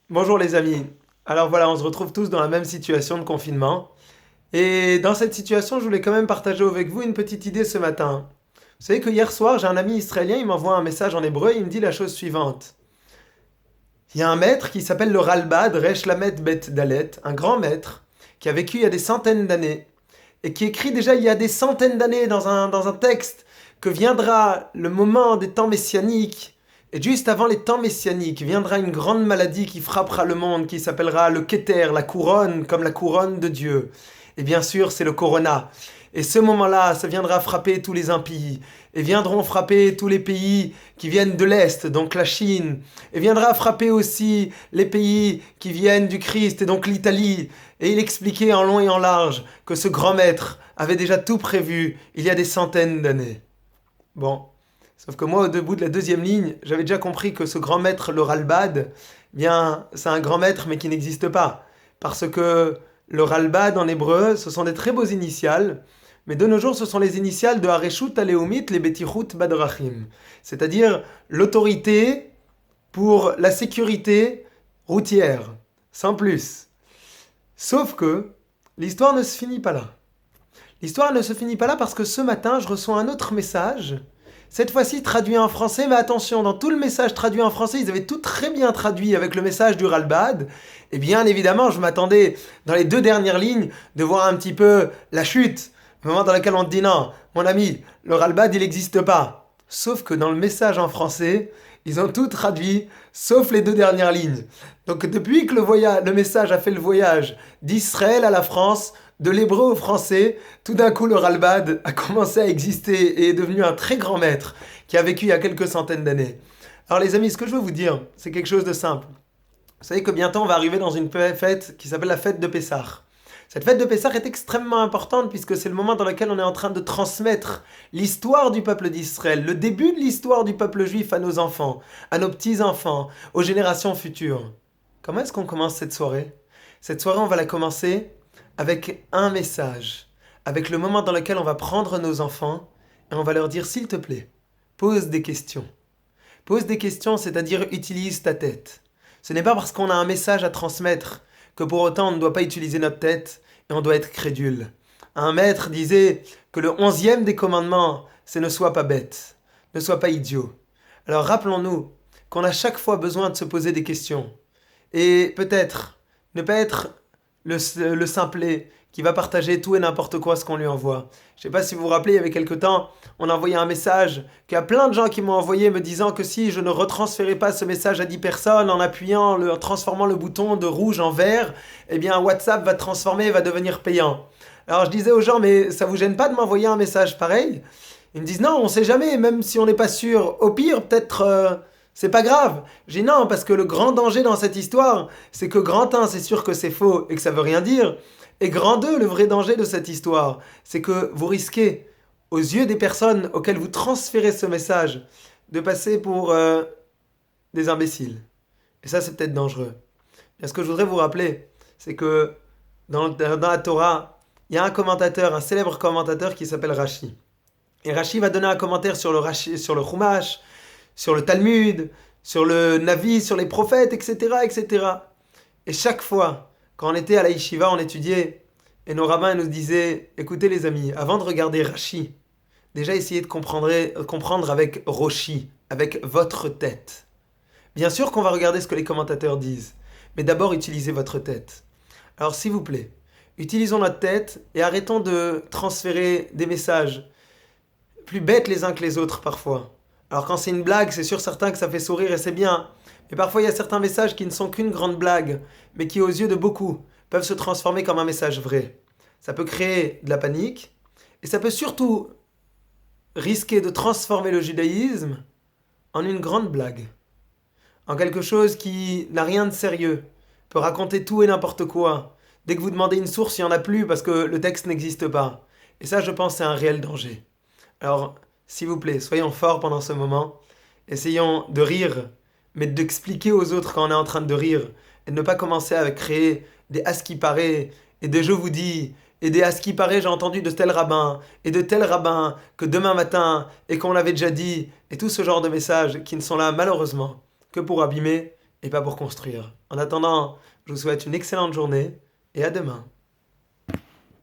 Bonjour les amis. Alors voilà, on se retrouve tous dans la même situation de confinement. Et dans cette situation, je voulais quand même partager avec vous une petite idée ce matin. Vous savez que hier soir, j'ai un ami israélien, il m'envoie un message en hébreu et il me dit la chose suivante. Il y a un maître qui s'appelle le Ralbad, Resh Lamed Bet Dalet, un grand maître, qui a vécu il y a des centaines d'années, et qui écrit déjà il y a des centaines d'années dans un texte que viendra le moment des temps messianiques, et juste avant les temps messianiques, viendra une grande maladie qui frappera le monde, qui s'appellera le Keter, la couronne, comme la couronne de Dieu. Et bien sûr, c'est le Corona. Et ce moment-là, ça viendra frapper tous les impies. Et viendront frapper tous les pays qui viennent de l'Est, donc la Chine. Et viendra frapper aussi les pays qui viennent du Christ, et donc l'Italie. Et il expliquait en long et en large que ce grand maître avait déjà tout prévu il y a des centaines d'années. Bon, sauf que moi, au debout de la deuxième ligne, j'avais déjà compris que ce grand maître, le Ralbad, bien, c'est un grand maître mais qui n'existe pas. Parce que le Ralbad en hébreu, ce sont des très beaux initiales, mais de nos jours, ce sont les initiales de Hareshut Aleumit les Betichut Badrachim, c'est-à-dire l'autorité pour la sécurité routière, sans plus. Sauf que l'histoire ne se finit pas là. L'histoire ne se finit pas là parce que ce matin, je reçois un autre message, cette fois-ci traduit en français, mais attention, dans tout le message traduit en français, ils avaient tout très bien traduit avec le message du Ralbad. Et bien évidemment, je m'attendais, dans les deux dernières lignes, de voir un petit peu la chute, le moment dans lequel on te dit non, mon ami, le Ralbad, il n'existe pas. Sauf que dans le message en français, ils ont tout traduit, sauf les deux dernières lignes. Donc depuis que le message a fait le voyage d'Israël à la France, de l'hébreu au français, tout d'un coup le Ralbad a commencé à exister et est devenu un très grand maître qui a vécu il y a quelques centaines d'années. Alors les amis, ce que je veux vous dire, c'est quelque chose de simple. Vous savez que bientôt on va arriver dans une fête qui s'appelle la fête de Pessah. Cette fête de Pessah est extrêmement importante puisque c'est le moment dans lequel on est en train de transmettre l'histoire du peuple d'Israël, le début de l'histoire du peuple juif à nos enfants, à nos petits-enfants, aux générations futures. Comment est-ce qu'on commence cette soirée? Cette soirée, on va la commencer avec un message, avec le moment dans lequel on va prendre nos enfants et on va leur dire s'il te plaît, pose des questions. Pose des questions, c'est-à-dire utilise ta tête. Ce n'est pas parce qu'on a un message à transmettre que pour autant on ne doit pas utiliser notre tête et on doit être crédule. Un maître disait que le 11e des commandements, c'est ne sois pas bête, ne sois pas idiot. Alors rappelons-nous qu'on a chaque fois besoin de se poser des questions. Et peut-être ne pas être le simplet qui va partager tout et n'importe quoi ce qu'on lui envoie. Je ne sais pas si vous vous rappelez, il y avait quelque temps, on a envoyé un message qu'il y a plein de gens qui m'ont envoyé me disant que si je ne retransférais pas ce message à 10 personnes en en transformant le bouton de rouge en vert, eh bien WhatsApp va transformer et va devenir payant. Alors je disais aux gens, mais ça vous gêne pas de m'envoyer un message pareil? Ils me disent non, on sait jamais, même si on n'est pas sûr. Au pire, peut-être c'est pas grave. J'ai dit non, parce que le grand danger dans cette histoire, c'est que grand 1, c'est sûr que c'est faux et que ça veut rien dire. Et grand 2, le vrai danger de cette histoire, c'est que vous risquez, aux yeux des personnes auxquelles vous transférez ce message, de passer pour des imbéciles. Et ça, c'est peut-être dangereux. Et ce que je voudrais vous rappeler, c'est que dans la Torah, il y a un commentateur, un célèbre commentateur qui s'appelle Rashi. Et Rashi va donner un commentaire sur le Chumash, sur le Talmud, sur le Navi, sur les prophètes, etc., etc. Et chaque fois, quand on était à la yeshiva, on étudiait, et nos rabbins nous disaient, écoutez les amis, avant de regarder Rashi, déjà essayez de comprendre avec Roshi, avec votre tête. Bien sûr qu'on va regarder ce que les commentateurs disent, mais d'abord utilisez votre tête. Alors s'il vous plaît, utilisons notre tête et arrêtons de transférer des messages plus bêtes les uns que les autres parfois. Alors quand c'est une blague, c'est sûr certain que ça fait sourire et c'est bien. Mais parfois il y a certains messages qui ne sont qu'une grande blague, mais qui aux yeux de beaucoup peuvent se transformer comme un message vrai. Ça peut créer de la panique, et ça peut surtout risquer de transformer le judaïsme en une grande blague. En quelque chose qui n'a rien de sérieux, peut raconter tout et n'importe quoi. Dès que vous demandez une source, il n'y en a plus parce que le texte n'existe pas. Et ça, je pense, c'est un réel danger. Alors, s'il vous plaît, soyons forts pendant ce moment. Essayons de rire, mais d'expliquer aux autres quand on est en train de rire. Et de ne pas commencer à créer des à ce qui paraît, et des je vous dis, et des à ce qui paraît, j'ai entendu de tel rabbin, et de tel rabbin, que demain matin, et qu'on l'avait déjà dit, et tout ce genre de messages qui ne sont là, malheureusement, que pour abîmer et pas pour construire. En attendant, je vous souhaite une excellente journée et à demain.